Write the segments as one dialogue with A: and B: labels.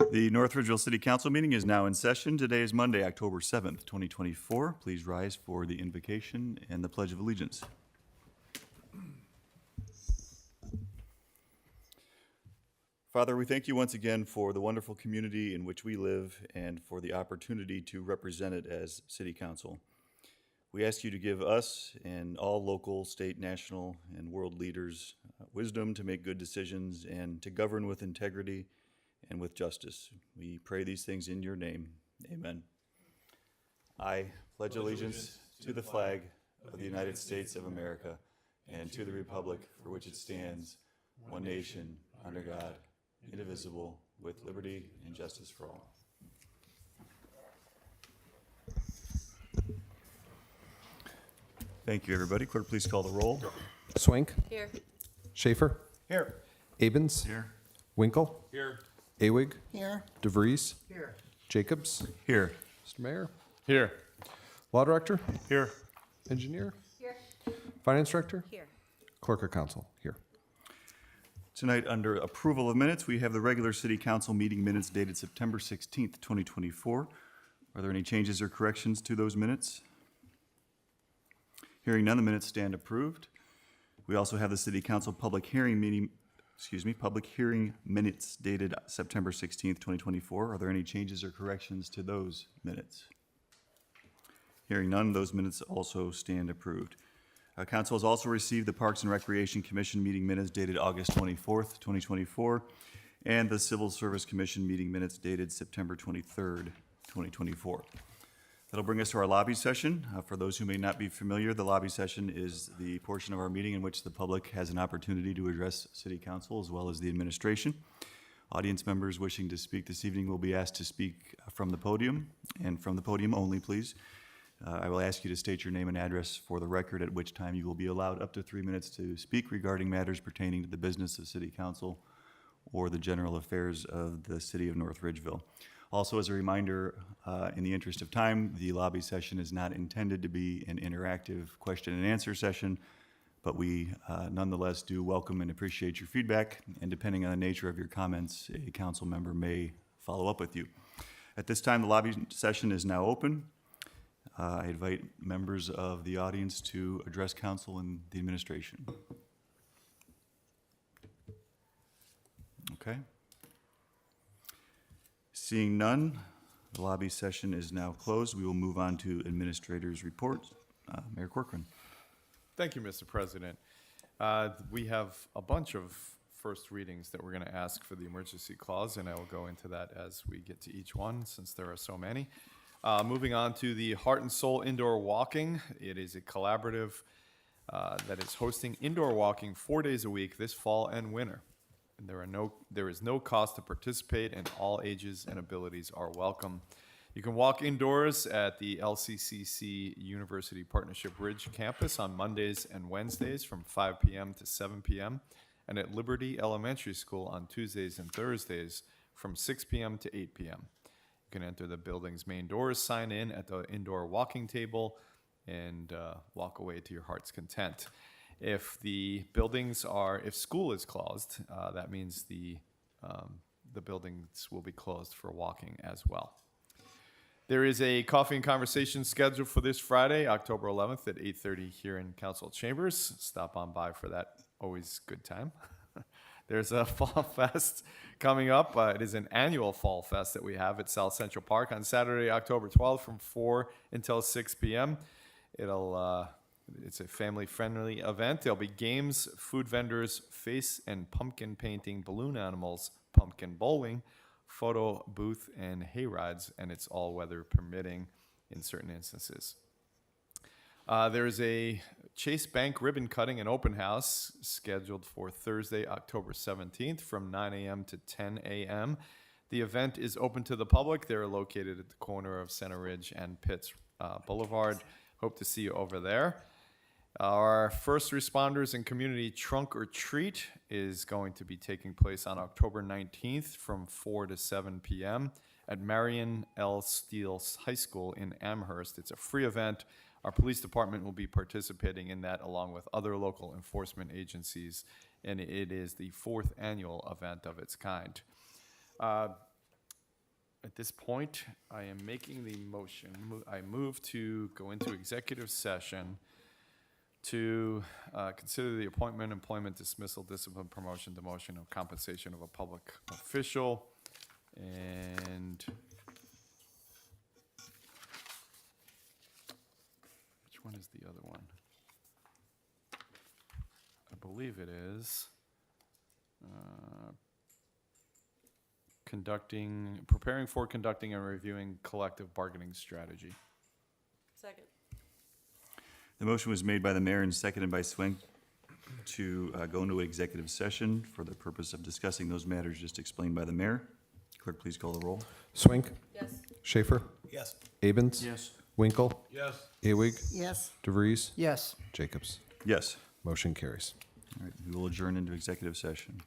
A: The North Ridgeville City Council meeting is now in session. Today is Monday, October 7th, 2024. Please rise for the invocation and the Pledge of Allegiance. Father, we thank you once again for the wonderful community in which we live and for the opportunity to represent it as City Council. We ask you to give us and all local, state, national, and world leaders wisdom to make good decisions and to govern with integrity and with justice. We pray these things in your name. Amen. I pledge allegiance to the flag of the United States of America and to the republic for which it stands, one nation, under God, indivisible, with liberty and justice for all. Thank you, everybody. Clerk, please call the roll.
B: Swank.
C: Here.
B: Schaefer.
D: Here.
B: Abens.
A: Here.
B: Winkle.
D: Here.
B: Awig.
C: Here.
B: DeVries.
D: Here.
B: Jacobs.
A: Here.
B: Mr. Mayor.
D: Here.
B: Law Director.
D: Here.
B: Engineer.
C: Here.
B: Finance Director.
C: Here.
B: Clerk of Council. Here.
A: Tonight, under approval of minutes, we have the regular City Council meeting minutes dated September 16th, 2024. Are there any changes or corrections to those minutes? Hearing none, the minutes stand approved. We also have the City Council public hearing minutes dated September 16th, 2024. Are there any changes or corrections to those minutes? Hearing none, those minutes also stand approved. Council has also received the Parks and Recreation Commission meeting minutes dated August 24th, 2024, and the Civil Service Commission meeting minutes dated September 23rd, 2024. That'll bring us to our lobby session. For those who may not be familiar, the lobby session is the portion of our meeting in which the public has an opportunity to address City Council as well as the administration. Audience members wishing to speak this evening will be asked to speak from the podium, and from the podium only, please. I will ask you to state your name and address for the record, at which time you will be allowed up to 3 minutes to speak regarding matters pertaining to the business of City Council or the general affairs of the City of North Ridgeville. Also, as a reminder, in the interest of time, the lobby session is not intended to be an interactive question and answer session, but we nonetheless do welcome and appreciate your feedback, and depending on the nature of your comments, a council member may follow up with you. At this time, the lobby session is now open. I invite members of the audience to address council and the administration. Okay. Seeing none, the lobby session is now closed. We will move on to administrators' reports. Mayor Corcoran.
D: Thank you, Mr. President. We have a bunch of first readings that we're going to ask for the emergency clause, and I will go into that as we get to each one since there are so many. Moving on to the Heart and Soul Indoor Walking. It is a collaborative that is hosting indoor walking 4 days a week this fall and winter. And there is no cost to participate, and all ages and abilities are welcome. You can walk indoors at the LCCC University Partnership Ridge campus on Mondays and Wednesdays from 5 p.m. to 7 p.m. and at Liberty Elementary School on Tuesdays and Thursdays from 6 p.m. to 8 p.m. You can enter the building's main doors, sign in at the indoor walking table, and walk away to your heart's content. If school is closed, that means the buildings will be closed for walking as well. There is a coffee and conversation scheduled for this Friday, October 11th at 8:30 here in Council Chambers. Stop on by for that. Always good time. There's a Fall Fest coming up. It is an annual Fall Fest that we have at South Central Park on Saturday, October 12th from 4 until 6 p.m. It's a family-friendly event. There'll be games, food vendors, face and pumpkin painting, balloon animals, pumpkin bowling, photo booth, and hay rides, and it's all weather permitting in certain instances. There is a Chase Bank ribbon cutting and open house scheduled for Thursday, October 17th from 9 a.m. to 10 a.m. The event is open to the public. They're located at the corner of Center Ridge and Pitts Boulevard. Hope to see you over there. Our first responders and community trunk or treat is going to be taking place on October 19th from 4 to 7 p.m. at Marion L. Steele High School in Amherst. It's a free event. Our police department will be participating in that along with other local enforcement agencies, and it is the 4th annual event of its kind. At this point, I am making the motion. I move to go into executive session to consider the appointment, employment, dismissal, discipline, promotion, demotion, or compensation of a public official. And which one is the other one? I believe it is preparing for conducting and reviewing collective bargaining strategy.
C: Second.
A: The motion was made by the mayor and seconded by Swink to go into executive session for the purpose of discussing those matters just explained by the mayor. Clerk, please call the roll.
B: Swink,
C: Yes.
B: Schaefer,
E: Yes.
B: Abens,
E: Yes.
B: Winkle,
E: Yes.
B: Awig,
C: Yes.
B: DeVries,
E: Yes.
B: Jacobs.
A: Yes.
B: Motion carries.
A: All right, we will adjourn into executive session.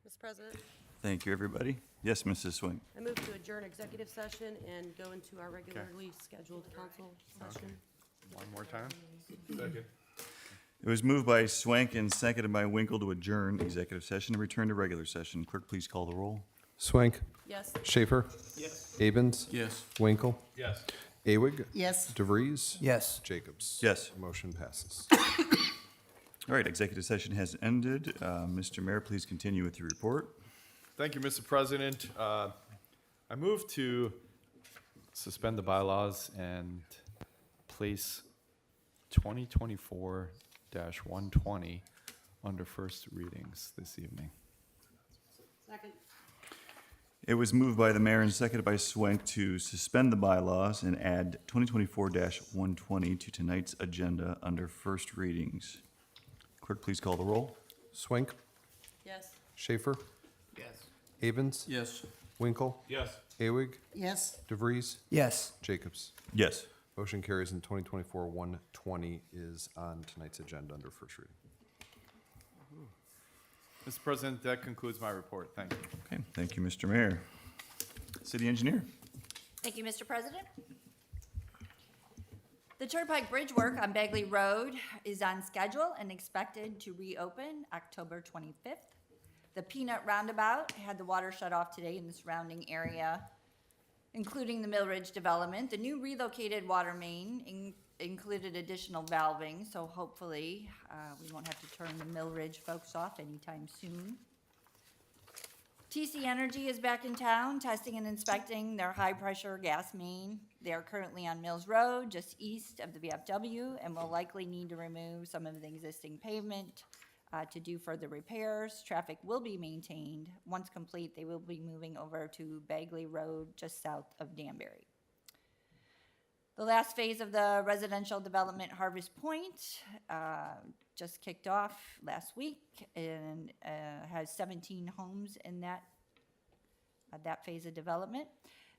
C: Mr. President,
A: Thank you, everybody. Yes, Mrs. Swing.
C: I move to adjourn executive session and go into our regularly scheduled council session.
D: One more time?
A: It was moved by Swank and seconded by Winkle to adjourn executive session and return to regular session. Clerk, please call the roll.
B: Swank.
C: Yes.
B: Schaefer.
E: Yes.
B: Abens.
E: Yes.
B: Winkle.
E: Yes.
B: Awig.
E: Yes.
B: DeVries.
E: Yes.
B: Jacobs.
A: Yes.
B: Motion passes.
A: All right, executive session has ended. Mr. Mayor, please continue with your report.
D: Thank you, Mr. President. I move to suspend the bylaws and place 2024-120 under first readings this evening.
C: Second.
A: It was moved by the mayor and seconded by Swank to suspend the bylaws and add 2024-120 to tonight's agenda under first readings. Clerk, please call the roll.
B: Swank.
C: Yes.
B: Schaefer.
E: Yes.
B: Abens.
E: Yes.
B: Winkle.
E: Yes.
B: Awig.
E: Yes.
B: DeVries.
E: Yes.
B: Jacobs.
A: Yes.
B: Motion carries and 2024-120 is on tonight's agenda under first reading.
D: Mr. President, that concludes my report. Thank you.
A: Okay, thank you, Mr. Mayor. City Engineer.
F: Thank you, Mr. President. The Turnpike Bridge work on Bagley Road is on schedule and expected to reopen October 25th. The Peanut Roundabout had the water shut off today in the surrounding area, including the Mill Ridge development. The new relocated water main included additional valving, so hopefully we won't have to turn the Mill Ridge folks off anytime soon. TC Energy is back in town, testing and inspecting their high-pressure gas main. They are currently on Mills Road, just east of the VFW, and will likely need to remove some of the existing pavement to do further repairs. Traffic will be maintained. Once complete, they will be moving over to Bagley Road, just south of Danbury. The last phase of the residential development Harvest Point just kicked off last week and has 17 homes in that phase of development.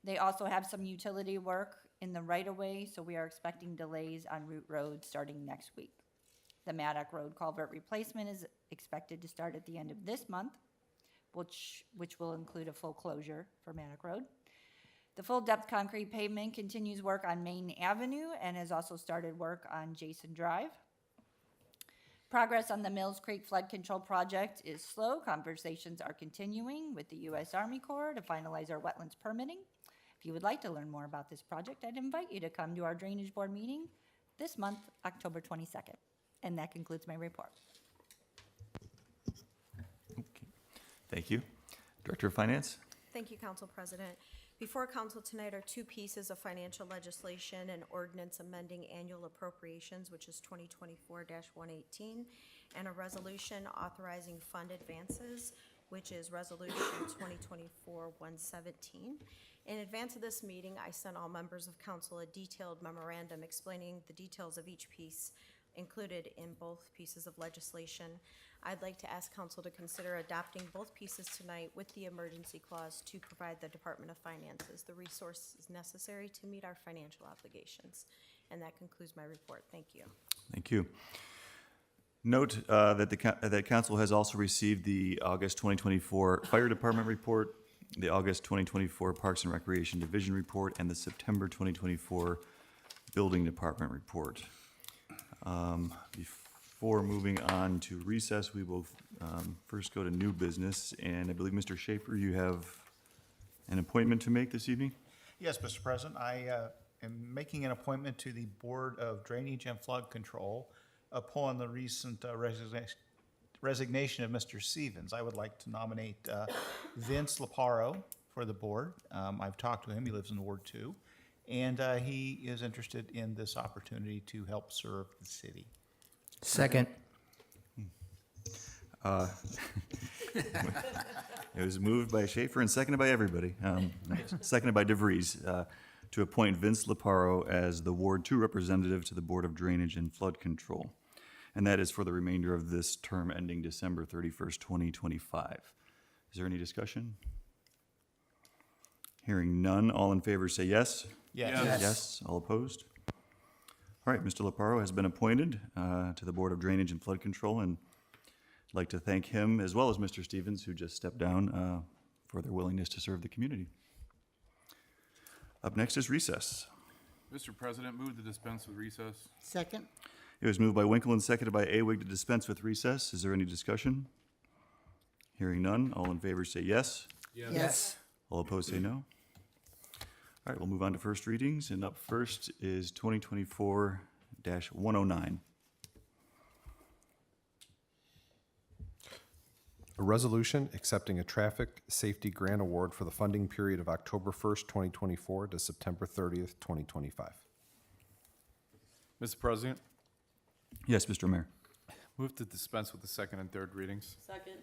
F: They also have some utility work in the right-of-way, so we are expecting delays on Route Road starting next week. The Maddock Road culvert replacement is expected to start at the end of this month, which will include a full closure for Maddock Road. The full-depth concrete pavement continues work on Main Avenue and has also started work on Jason Drive. Progress on the Mills Creek Flood Control Project is slow. Conversations are continuing with the U.S. Army Corps to finalize our wetlands permitting. If you would like to learn more about this project, I'd invite you to come to our Drainage Board meeting this month, October 22nd. And that concludes my report.
A: Okay. Thank you. Director of Finance.
G: Thank you, Council President. Before Council tonight are two pieces of financial legislation and ordinance amending annual appropriations, which is 2024-118, and a resolution authorizing fund advances, which is Resolution 2024-117. In advance of this meeting, I sent all members of Council a detailed memorandum explaining the details of each piece included in both pieces of legislation. I'd like to ask Council to consider adopting both pieces tonight with the emergency clause to provide the Department of Finances the resources necessary to meet our financial obligations. And that concludes my report. Thank you.
A: Thank you. Note that Council has also received the August 2024 Fire Department report, the August 2024 Parks and Recreation Division report, and the September 2024 Building Department report. Before moving on to recess, we will first go to new business, and I believe, Mr. Schaefer, you have an appointment to make this evening?
H: Yes, Mr. President, I am making an appointment to the Board of Drainage and Flood Control upon the recent resignation of Mr. Stevens. I would like to nominate Vince Laparo for the board. I've talked to him, he lives in Ward 2, and he is interested in this opportunity to help serve the city.
E: Second.
A: It was moved by Schaefer and seconded by everybody, seconded by DeVries, to appoint Vince Laparo as the Ward 2 representative to the Board of Drainage and Flood Control. And that is for the remainder of this term ending December 31st, 2025. Is there any discussion? Hearing none, all in favor say yes.
H: Yes.
A: Yes. All opposed? All right, Mr. Laparo has been appointed to the Board of Drainage and Flood Control, and I'd like to thank him as well as Mr. Stevens, who just stepped down, for their willingness to serve the community. Up next is recess.
I: Mr. President, move to dispense with recess.
E: Second?
A: It was moved by Winkle and seconded by Awig to dispense with recess. Is there any discussion? Hearing none, all in favor say yes.
E: Yes.
A: All opposed say no. All right, we'll move on to first readings, and up first is 2024-109.
B: A resolution accepting a traffic safety grant award for the funding period of October 1st, 2024 to September 30th, 2025.
D: Mr. President,
A: Yes, Mr. Mayor.
D: move to dispense with the second and third readings.
C: Second.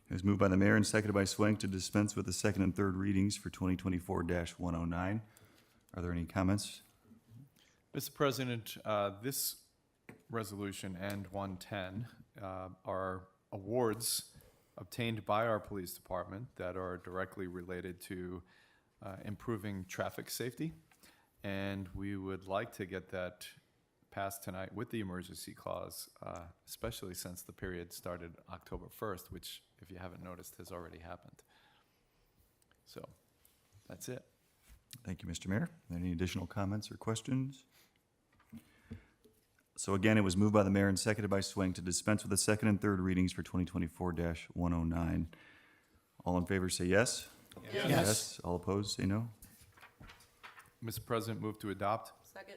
A: It was moved by the mayor and seconded by Swank to dispense with the second and third readings for 2024-109. Are there any comments?
D: Mr. President, this resolution and 110 are awards obtained by our police department that are directly related to improving traffic safety. And we would like to get that passed tonight with the emergency clause, especially since the period started October 1st, which, if you haven't noticed, has already happened. So, that's it.
A: Thank you, Mr. Mayor. Any additional comments or questions? So again, it was moved by the mayor and seconded by Swank to dispense with the second and third readings for 2024-109. All in favor say yes. Yes. All opposed say no.
D: Mr. President, move to adopt.
C: Second.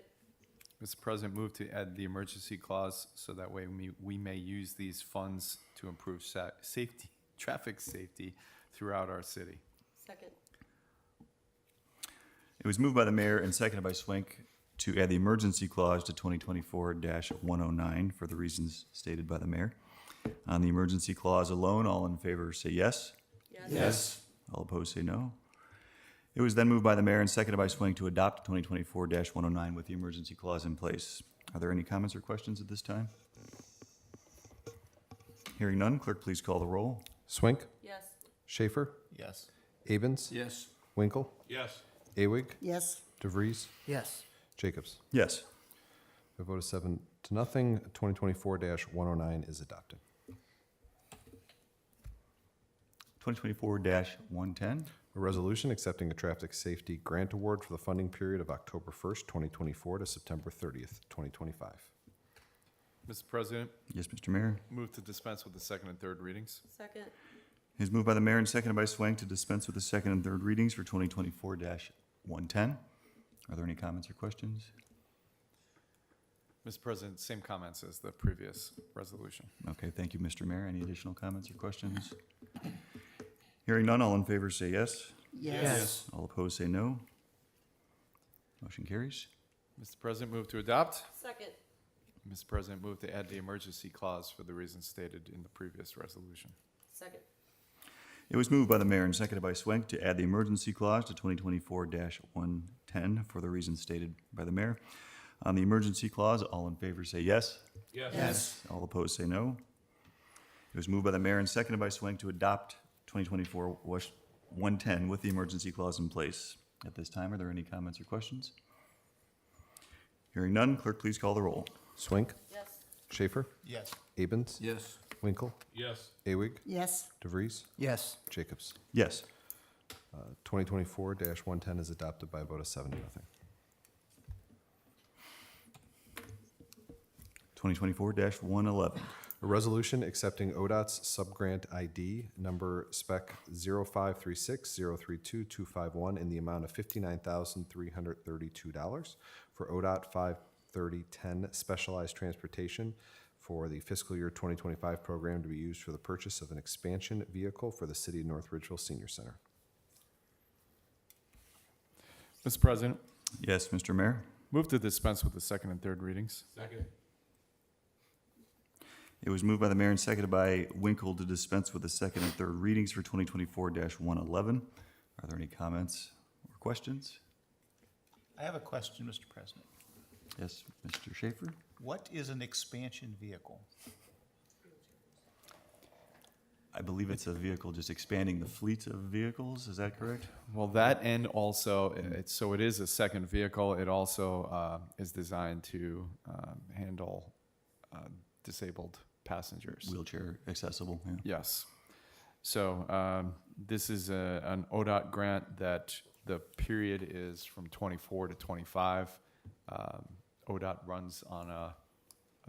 D: Mr. President, move to add the emergency clause so that way we may use these funds to improve safety, traffic safety throughout our city.
C: Second.
A: It was moved by the mayor and seconded by Swank to add the emergency clause to 2024-109 for the reasons stated by the mayor. On the emergency clause alone, all in favor say yes.
C: Yes.
A: All opposed say no. It was then moved by the mayor and seconded by Swank to adopt 2024-109 with the emergency clause in place. Are there any comments or questions at this time? Hearing none, clerk, please call the roll.
B: Swink,
C: Yes.
B: Schaefer,
H: Yes.
B: Avens,
I: Yes.
B: Winkle,
I: Yes.
B: Awig,
E: Yes.
B: DeVries,
E: Yes.
B: Jacobs.
A: Yes.
B: A vote of 7 to nothing, 2024-109 is adopted.
A: 2024-110.
B: A resolution accepting a traffic safety grant award for the funding period of October 1st, 2024 to September 30th, 2025.
D: Mr. President,
A: Yes, Mr. Mayor.
D: move to dispense with the second and third readings.
C: Second.
A: It is moved by the mayor and seconded by Swank to dispense with the second and third readings for 2024-110. Are there any comments or questions?
D: Mr. President, same comments as the previous resolution.
A: Okay, thank you, Mr. Mayor. Any additional comments or questions? Hearing none, all in favor say yes.
E: Yes.
A: All opposed say no. Motion carries.
D: Mr. President, move to adopt.
C: Second.
D: Mr. President, move to add the emergency clause for the reasons stated in the previous resolution.
C: Second.
A: It was moved by the mayor and seconded by Swank to add the emergency clause to 2024-110 for the reasons stated by the mayor. On the emergency clause, all in favor say yes.
E: Yes.
A: All opposed say no. It was moved by the mayor and seconded by Swank to adopt 2024-110 with the emergency clause in place. At this time, are there any comments or questions? Hearing none, clerk, please call the roll.
B: Swink,
C: Yes.
B: Schaefer,
H: Yes.
B: Abens,
I: Yes.
B: Winkle,
I: Yes.
B: Awig,
E: Yes.
B: DeVries,
E: Yes.
B: Jacobs.
A: Yes.
B: 2024-110 is adopted by a vote of 7 to nothing.
A: 2024-111.
B: A resolution accepting ODOT's subgrant ID number spec 0536032251 in the amount of $59,332 for ODOT 53010 specialized transportation for the fiscal year 2025 program to be used for the purchase of an expansion vehicle for the City of North Ridgeville Senior Center.
D: Mr. President,
A: Yes, Mr. Mayor.
D: move to dispense with the second and third readings.
I: Second.
A: It was moved by the mayor and seconded by Winkle to dispense with the second and third readings for 2024-111. Are there any comments or questions?
H: I have a question, Mr. President.
A: Yes, Mr. Schaefer?
H: What is an expansion vehicle?
A: I believe it's a vehicle just expanding the fleet of vehicles. Is that correct?
D: Well, that and also, so it is a second vehicle. It also is designed to handle disabled passengers.
A: Wheelchair accessible, yeah.
D: Yes. So this is an ODOT grant that the period is from 24 to 25. ODOT runs on a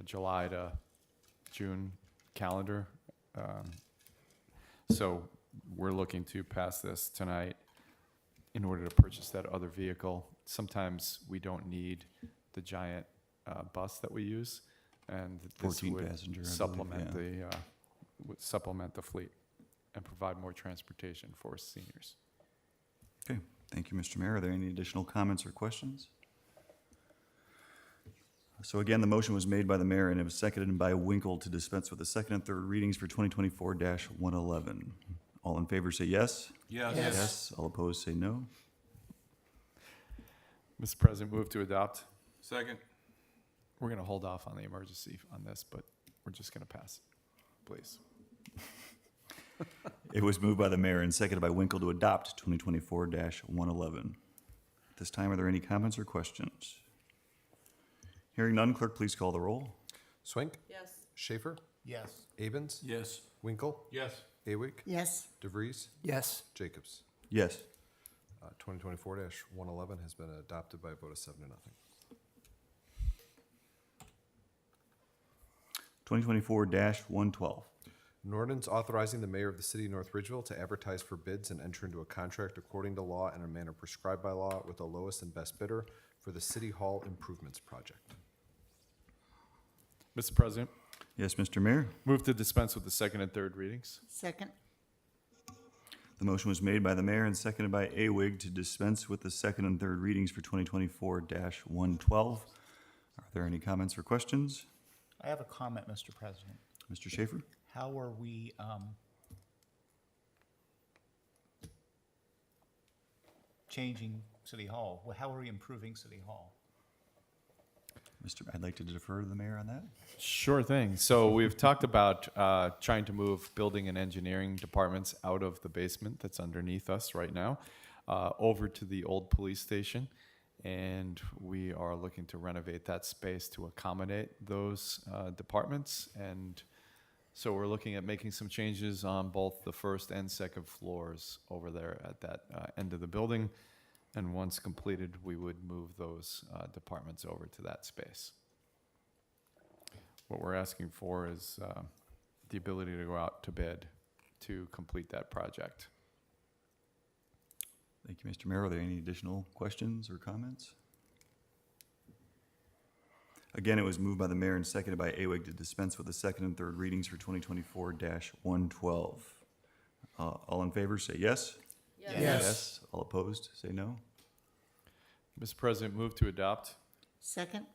D: July to June calendar. So we're looking to pass this tonight in order to purchase that other vehicle. Sometimes we don't need the giant bus that we use, and this
A: 14
D: would
A: passenger, I believe,
D: supplement
A: yeah.
D: would supplement the fleet and provide more transportation for seniors.
A: Okay, thank you, Mr. Mayor. Are there any additional comments or questions? So again, the motion was made by the mayor and it was seconded by Winkle to dispense with the second and third readings for 2024-111. All in favor say yes.
I: Yes.
A: Yes. All opposed say no.
D: Mr. President, move to adopt.
I: Second.
D: We're going to hold off on the emergency on this, but we're just going to pass it, please.
A: It was moved by the mayor and seconded by Winkle to adopt 2024-111. At this time, are there any comments or questions? Hearing none, clerk, please call the roll.
B: Swink,
C: Yes.
B: Schaefer,
H: Yes.
B: Abens,
I: Yes.
B: Winkle,
I: Yes.
B: Awig,
E: Yes.
B: DeVries,
E: Yes.
B: Jacobs.
A: Yes.
B: 2024-111 has been adopted by a vote of 7 to nothing.
A: 2024-112.
B: An ordinance authorizing the mayor of the city of North Ridgeville to advertise for bids and enter into a contract according to law and in a manner prescribed by law with the lowest and best bidder for the City Hall Improvements Project.
D: Mr. President,
A: Yes, Mr. Mayor.
D: move to dispense with the second and third readings.
E: Second.
A: The motion was made by the mayor and seconded by Awig to dispense with the second and third readings for 2024-112. Are there any comments or questions?
H: I have a comment, Mr. President.
A: Mr. Schaefer?
H: How are we, changing City Hall? How are we improving City Hall?
A: I'd like to defer to the mayor on that.
D: Sure thing. So we've talked about trying to move building and engineering departments out of the basement that's underneath us right now over to the old police station. And we are looking to renovate that space to accommodate those departments. And so we're looking at making some changes on both the first and second floors over there at that end of the building. And once completed, we would move those departments over to that space. What we're asking for is the ability to go out to bid to complete that project.
A: Thank you, Mr. Mayor. Are there any additional questions or comments? Again, it was moved by the mayor and seconded by Awig to dispense with the second and third readings for 2024-112. All in favor, say yes.
E: Yes.
A: All opposed, say no.
D: Mr. President, move to adopt.
E: Second.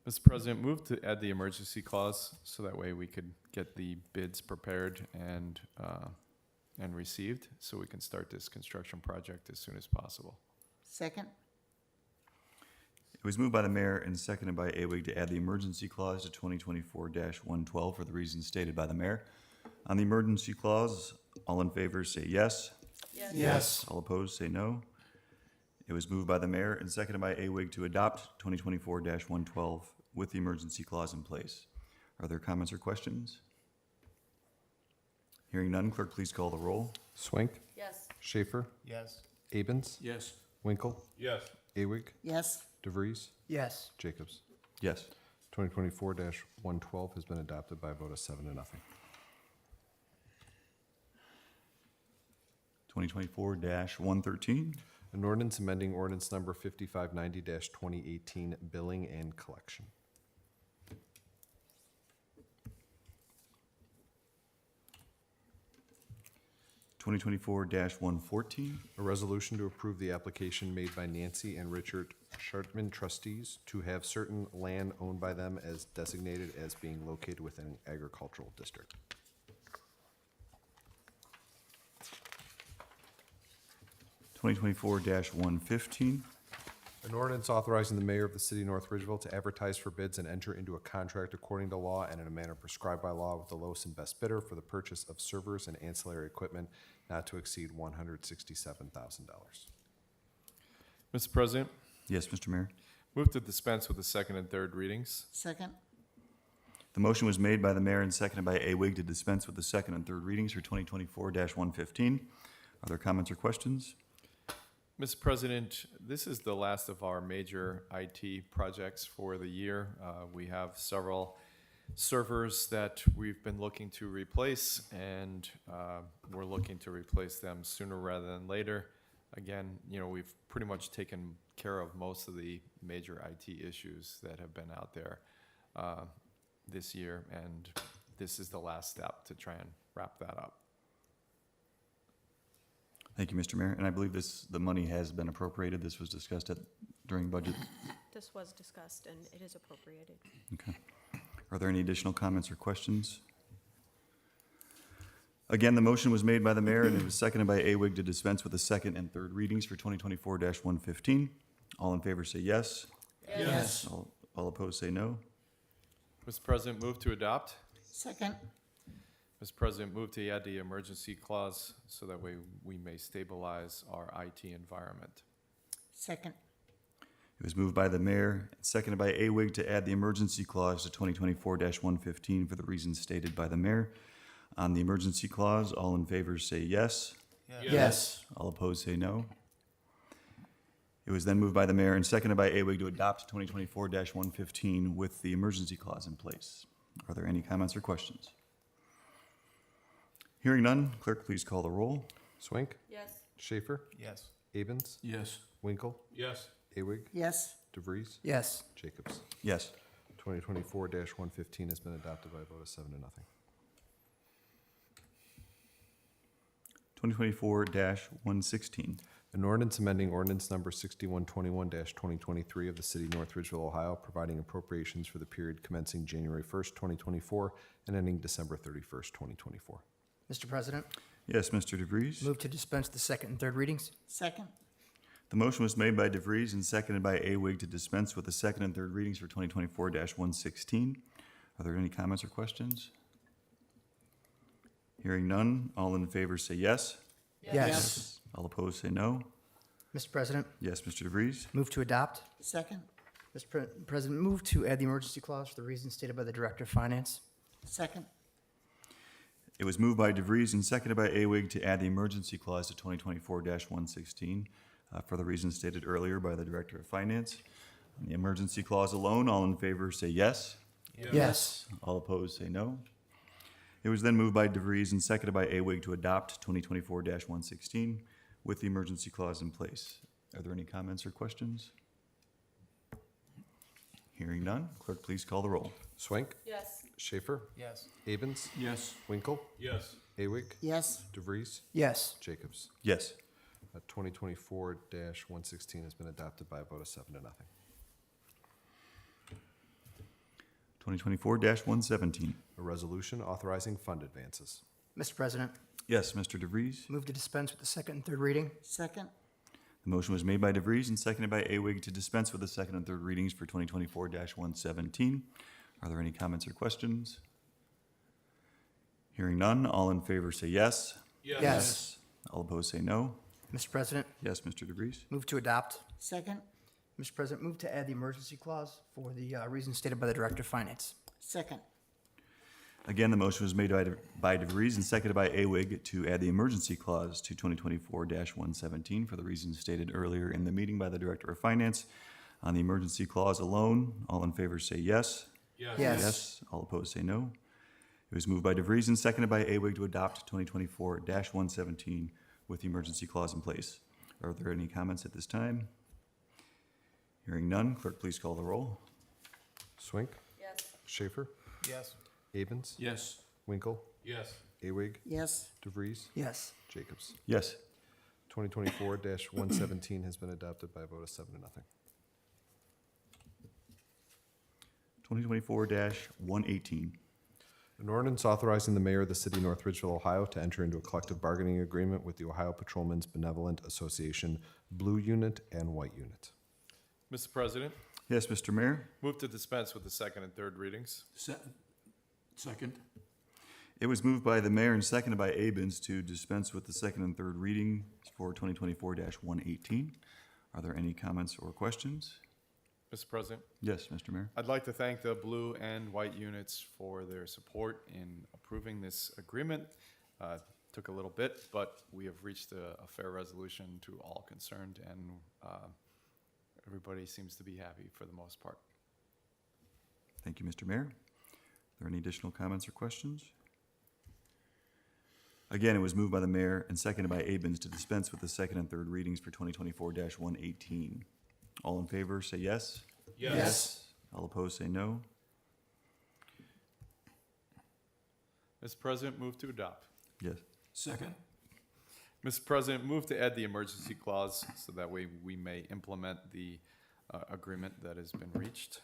D: Mr. President, move to add the emergency clause so that way we could get the bids prepared and received so we can start this construction project as soon as possible.
E: Second.
A: It was moved by the mayor and seconded by Awig to add the emergency clause to 2024-112 for the reasons stated by the mayor. On the emergency clause, all in favor say yes.
E: Yes.
A: All opposed say no. It was moved by the mayor and seconded by Awig to adopt 2024-112 with the emergency clause in place. Are there comments or questions? Hearing none, clerk, please call the roll.
B: Swink,
C: Yes.
B: Schaefer,
H: Yes.
B: Abens,
I: Yes.
B: Winkle,
I: Yes.
B: Awig,
E: Yes.
B: DeVries,
E: Yes.
B: Jacobs.
A: Yes.
B: 2024-112 has been adopted by a vote of 7 to nothing.
A: 2024-113.
B: An ordinance amending ordinance number 5590-2018, billing and collection.
A: A 2024-114.
B: A resolution to approve the application made by Nancy and Richard Shartman trustees to have certain land owned by them as designated as being located within an agricultural district.
A: Twenty 2024-115.
B: An ordinance authorizing the mayor of the city of North Ridgeville to advertise for bids and enter into a contract according to law and in a manner prescribed by law with the lowest and best bidder for the purchase of servers and ancillary equipment not to exceed $167,000.
D: Mr. President,
A: Yes, Mr. Mayor.
D: move to dispense with the second and third readings.
E: Second.
A: The motion was made by the mayor and seconded by Awig to dispense with the second and third readings for 2024-115. Are there comments or questions?
D: Mr. President, this is the last of our major IT projects for the year. We have several servers that we've been looking to replace, and we're looking to replace them sooner rather than later. Again, we've pretty much taken care of most of the major IT issues that have been out there this year, and this is the last step to try and wrap that up.
A: Thank you, Mr. Mayor. And I believe the money has been appropriated. This was discussed during budget.
G: This was discussed and it is appropriated.
A: Okay. Are there any additional comments or questions? Again, the motion was made by the mayor and it was seconded by Awig to dispense with the second and third readings for 2024-115. All in favor say yes.
E: Yes.
A: All opposed say no.
D: Mr. President, move to adopt.
E: Second.
D: Mr. President, move to add the emergency clause so that way we may stabilize our IT environment.
E: Second.
A: It was moved by the mayor, and seconded by Awig to add the emergency clause to 2024-115 for the reasons stated by the mayor. On the emergency clause, all in favor say yes.
E: Yes.
A: All opposed say no. It was then moved by the mayor and seconded by Awig to adopt 2024-115 with the emergency clause in place. Are there any comments or questions? Hearing none, clerk, please call the roll.
B: Swink,
C: Yes.
B: Schaefer,
H: Yes.
B: Abens,
I: Yes.
B: Winkle,
I: Yes.
B: Awig,
E: Yes.
B: DeVries,
E: Yes.
B: Jacobs.
A: Yes.
B: 2024-115 has been adopted by a vote of 7-0.
A: 2024-116.
B: An ordinance amending ordinance number 6121-2023 of the city of North Ridgeville, Ohio, providing appropriations for the period commencing January 1st, 2024, and ending December 31st, 2024.
J: Mr. President,
A: Yes, Mr. DeVries.
J: move to dispense the second and third readings.
E: Second.
A: The motion was made by DeVries and seconded by Awig to dispense with the second and third readings for 2024-116. Are there any comments or questions? Hearing none, all in favor say yes.
J: Yes.
A: All opposed say no.
J: Mr. President,
A: Yes, Mr. DeVries.
J: move to adopt.
E: Second.
J: Mr. President, move to add the emergency clause for the reasons stated by the Director of Finance.
E: Second.
A: It was moved by DeVries and seconded by Awig to add the emergency clause to 2024-116 for the reasons stated earlier by the Director of Finance. On the emergency clause alone, all in favor say yes.
J: Yes.
A: All opposed say no. It was then moved by DeVries and seconded by Awig to adopt 2024-116 with the emergency clause in place. Are there any comments or questions? Hearing none, clerk, please call the roll.
B: Swink,
C: Yes.
B: Schaefer,
H: Yes.
B: Abens,
I: Yes.
B: Winkle,
I: Yes.
B: Awig,
E: Yes.
B: DeVries,
J: Yes.
B: Jacobs.
A: Yes.
B: 2024-116 has been adopted by a vote of 7-0.
A: 2024-117.
B: A resolution authorizing fund advances.
J: Mr. President,
A: Yes, Mr. DeVries.
J: move to dispense with the second and third reading.
E: Second.
A: The motion was made by DeVries and seconded by Awig to dispense with the second and third readings for 2024-117. Are there any comments or questions? Hearing none, all in favor say yes.
J: Yes.
A: All opposed say no.
J: Mr. President,
A: Yes, Mr. DeVries.
J: move to adopt.
E: Second.
J: Mr. President, move to add the emergency clause for the reasons stated by the Director of Finance.
E: Second.
A: Again, the motion was made by DeVries and seconded by Awig to add the emergency clause to 2024-117 for the reasons stated earlier in the meeting by the Director of Finance. On the emergency clause alone, all in favor say yes.
J: Yes.
A: All opposed say no. It was moved by DeVries and seconded by Awig to adopt 2024-117 with the emergency clause in place. Are there any comments at this time? Hearing none, clerk, please call the roll.
B: Swink,
C: Yes.
B: Schaefer,
H: Yes.
B: Abens,
I: Yes.
B: Winkle,
I: Yes.
B: Awig,
E: Yes.
B: DeVries,
J: Yes.
B: Jacobs.
A: Yes.
B: 2024-117 has been adopted by a vote of 7-0.
A: 2024-118.
B: An ordinance authorizing the mayor of the city of North Ridgeville, Ohio, to enter into a collective bargaining agreement with the Ohio Patrolmen's Benevolent Association Blue Unit and White Unit.
D: Mr. President,
A: Yes, Mr. Mayor.
D: move to dispense with the second and third readings.
I: Second.
A: It was moved by the mayor and seconded by Abens to dispense with the second and third reading for 2024-118. Are there any comments or questions?
D: Mr. President,
A: Yes, Mr. Mayor.
D: I'd like to thank the blue and white units for their support in approving this agreement. Took a little bit, but we have reached a fair resolution to all concerned, and everybody seems to be happy for the most part.
A: Thank you, Mr. Mayor. Are there any additional comments or questions? Again, it was moved by the mayor and seconded by Abens to dispense with the second and third readings for 2024-118. All in favor, say yes.
I: Yes.
A: All opposed, say no.
D: Mr. President, move to adopt.
A: Yes.
I: Second.
D: Mr. President, move to add the emergency clause so that way we may implement the agreement that has been reached.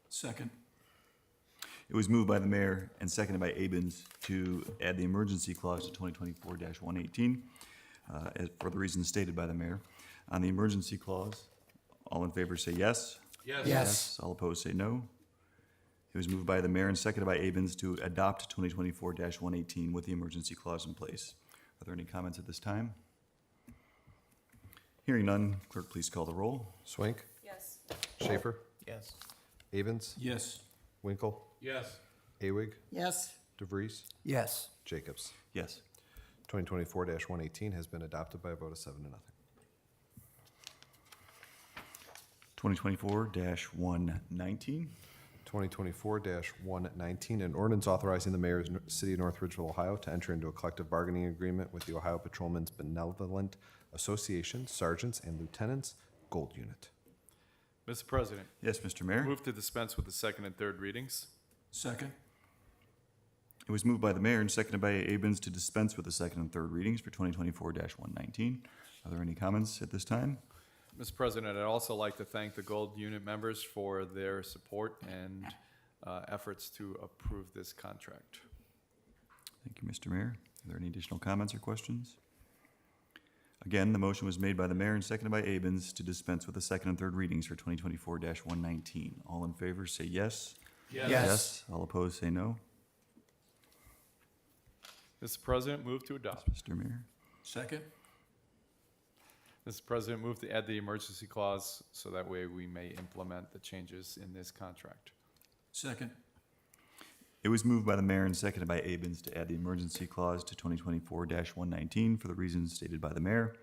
I: Second.
A: It was moved by the mayor and seconded by Abens to add the emergency clause to 2024-118 for the reasons stated by the mayor. On the emergency clause, all in favor say yes.
I: Yes.
A: All opposed say no. It was moved by the mayor and seconded by Abens to adopt 2024-118 with the emergency clause in place. Are there any comments at this time? Hearing none, clerk, please call the roll.
B: Swink,
C: Yes.
B: Schaefer,
H: Yes.
B: Avens,
I: Yes.
B: Winkle,
I: Yes.
B: Awig,
E: Yes.
B: DeVries,
J: Yes.
B: Jacobs.
A: Yes.
B: 2024-118 has been adopted by a vote of 7-0.
A: 2024-119.
B: 2024-119, an ordinance authorizing the mayor of the City of North Ridgeville, Ohio, to enter into a collective bargaining agreement with the Ohio Patrolmen's Benevolent Association, Sergeants and Lieutenants, Gold Unit.
D: Mr. President,
A: Yes, Mr. Mayor.
D: move to dispense with the second and third readings.
I: Second.
A: It was moved by the mayor and seconded by Abens to dispense with the second and third readings for 2024-119. Are there any comments at this time?
D: Mr. President, I'd also like to thank the Gold Unit members for their support and efforts to approve this contract.
A: Thank you, Mr. Mayor. Are there any additional comments or questions? Again, the motion was made by the mayor and seconded by Abens to dispense with the second and third readings for 2024-119. All in favor, say yes.
J: Yes.
A: All opposed, say no.
D: Mr. President, move to adopt.
A: Mr. Mayor.
I: Second.
D: Mr. President, move to add the emergency clause so that way we may implement the changes in this contract.
I: Second.
A: It was moved by the mayor and seconded by Abens to add the emergency clause to 2024-119 for the reasons stated by the mayor.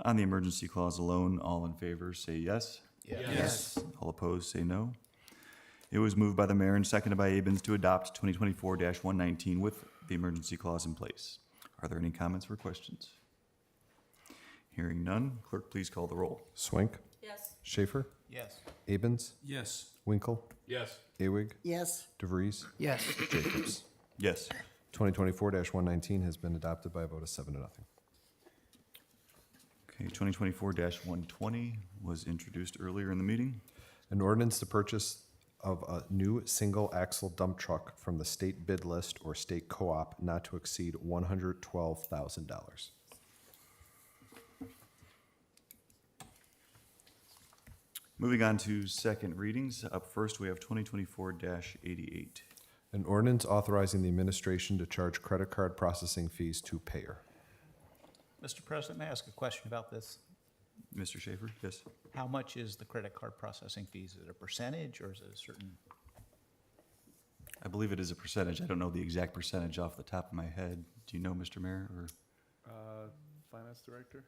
A: On the emergency clause alone, all in favor say yes.
I: Yes.
A: All opposed say no. It was moved by the mayor and seconded by Abens to adopt 2024-119 with the emergency clause in place. Are there any comments or questions? Hearing none, clerk, please call the roll.
B: Swink,
C: Yes.
B: Schaefer,
H: Yes.
B: Abens,
I: Yes.
B: Winkle,
I: Yes.
B: Awig,
E: Yes.
B: DeVries,
J: Yes.
B: Jacobs.
A: Yes.
B: 2024-119 has been adopted by a vote of 7-0.
A: Okay, 2024-120 was introduced earlier in the meeting.
B: An ordinance to purchase of a new single-axle dump truck from the state bid list or state co-op not to exceed $112,000.
A: Moving on to second readings. Up first, we have 2024-88.
B: An ordinance authorizing the administration to charge credit card processing fees to payer.
H: Mr. President, may I ask a question about this?
A: Mr. Schaefer, yes?
H: How much is the credit card processing fees? Is it a percentage or is it a certain?
A: I believe it is a percentage. I don't know the exact percentage off the top of my head. Do you know, Mr. Mayor, or?
D: Finance Director?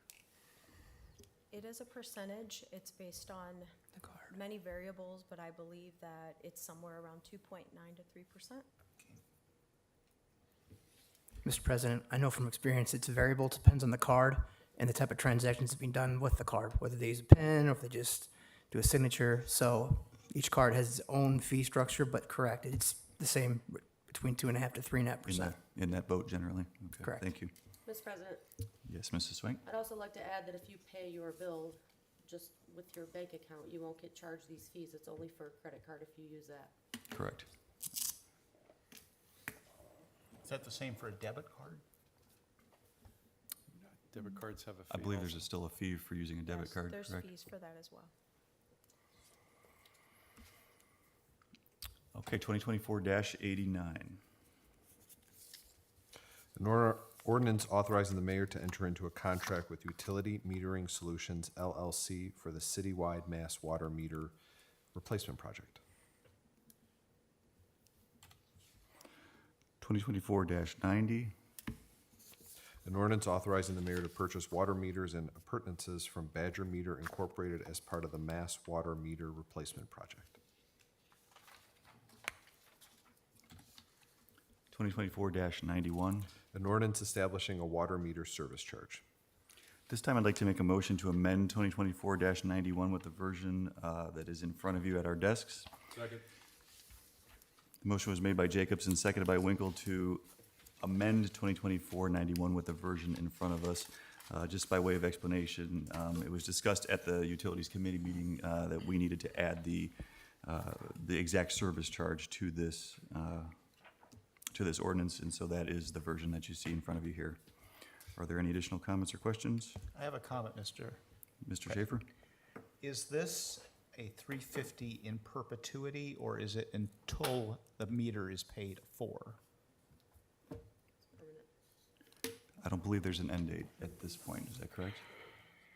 G: It is a percentage. It's based on many variables, but I believe that it's somewhere around 2.9 to 3%.
J: Mr. President, I know from experience it's variable, it depends on the card and the type of transactions that's being done with the card, whether they use a PIN or if they just do a signature. So each card has its own fee structure, but correct, it's the same between 2.5 to 3.5%.
A: In that boat generally? Okay,
J: Correct.
A: Thank you.
C: Mr. President,
A: Yes, Mrs. Swank?
C: I'd also like to add that if you pay your bill just with your bank account, you won't get charged these fees. It's only for a credit card if you use that.
A: Correct.
H: Is that the same for a debit card?
D: Debit cards have a fee.
A: I believe there's
D: also.
A: still a fee for using a debit
G: Yes,
A: card,
G: there's
A: correct?
G: fees for that as well.
A: Okay, 2024-89.
B: Ordinance authorizing the mayor to enter into a contract with Utility Metering Solutions LLC for the citywide mass water meter replacement project.
A: 2024-90.
B: An ordinance authorizing the mayor to purchase water meters and appurtenances from Badger Meter Incorporated as part of the mass water meter replacement project.
A: 2024-91.
B: An ordinance establishing a water meter service charge.
A: This time I'd like to make a motion to amend 2024-91 with the version that is in front of you at our desks.
I: Second.
A: The motion was made by Jacobs and seconded by Winkle to amend 2024-91 with the version in front of us. Just by way of explanation, it was discussed at the Utilities Committee meeting that we needed to add the exact service charge to this ordinance, and so that is the version that you see in front of you here. Are there any additional comments or questions?
H: I have a comment,
A: Mr. Schaefer?
H: Is this a 350 in perpetuity, or is it until the meter is paid for?
A: I don't believe there's an end date at this point, is that correct?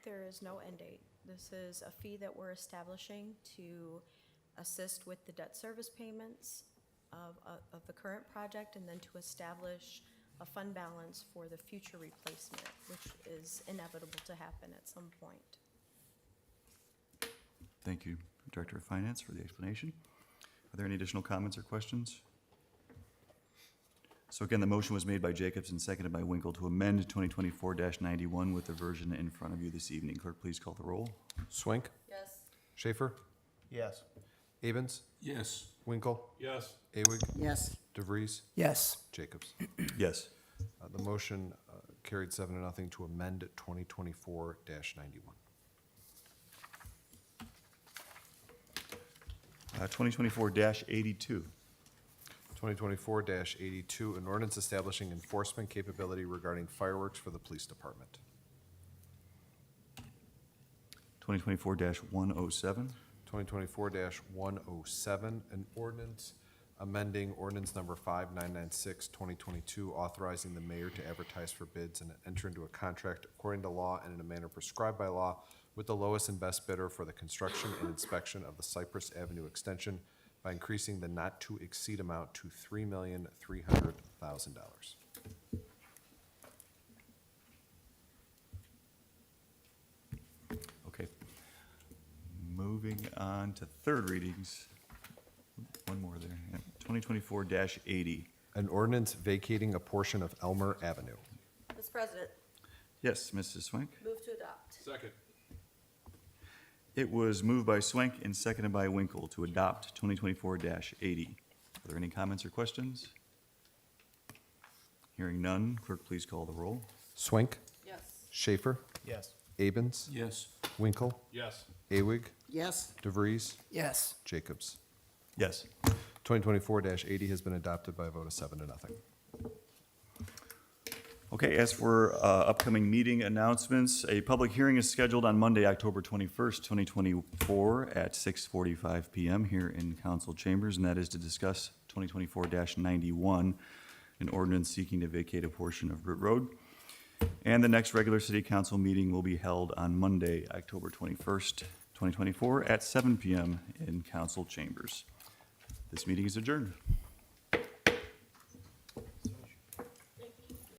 G: There is no end date. This is a fee that we're establishing to assist with the debt service payments of the current project, and then to establish a fund balance for the future replacement, which is inevitable to happen at some point.
A: Thank you, Director of Finance, for the explanation. Are there any additional comments or questions? So again, the motion was made by Jacobs and seconded by Winkle to amend 2024-91 with the version in front of you this evening. Clerk, please call the roll.
B: Swink,
C: Yes.
B: Schaefer,
H: Yes.
B: Avens,
I: Yes.
B: Winkle,
I: Yes.
B: Awig,
E: Yes.
B: DeVries,
J: Yes.
B: Jacobs.
A: Yes.
B: The motion carried 7-0 to amend 2024-91.
A: 2024-82.
B: 2024-82, an ordinance establishing enforcement capability regarding fireworks for the police department.
A: 2024-107.
B: 2024-107, an ordinance amending ordinance number 5996, 2022, authorizing the mayor to advertise for bids and enter into a contract according to law and in a manner prescribed by law with the lowest and best bidder for the construction and inspection of the Cypress Avenue extension by increasing the not-to-exceed amount to $3,300,000.
A: Okay. Moving on to third readings. One more there. Yeah. 2024-80.
B: An ordinance vacating a portion of Elmer Avenue.
C: Mr. President,
A: Yes, Mrs. Swank?
C: move to adopt.
I: Second.
A: It was moved by Swank and seconded by Winkle to adopt 2024-80. Are there any comments or questions? Hearing none, clerk, please call the roll.
B: Swink,
C: Yes.
B: Schaefer,
H: Yes.
B: Abens,
I: Yes.
B: Winkle,
I: Yes.
B: Awig,
E: Yes.
B: DeVries,
J: Yes.
B: Jacobs.
A: Yes.
B: 2024-80 has been adopted by a vote of 7-0.
A: Okay, as for upcoming meeting announcements, a public hearing is scheduled on Monday, October 21st, 2024 at 6:45 PM here in council chambers, and that is to discuss 2024-91, an ordinance seeking to vacate a portion of Root Road. And the next regular city council meeting will be held on Monday, October 21st, 2024 at 7 PM in council chambers. This meeting is adjourned.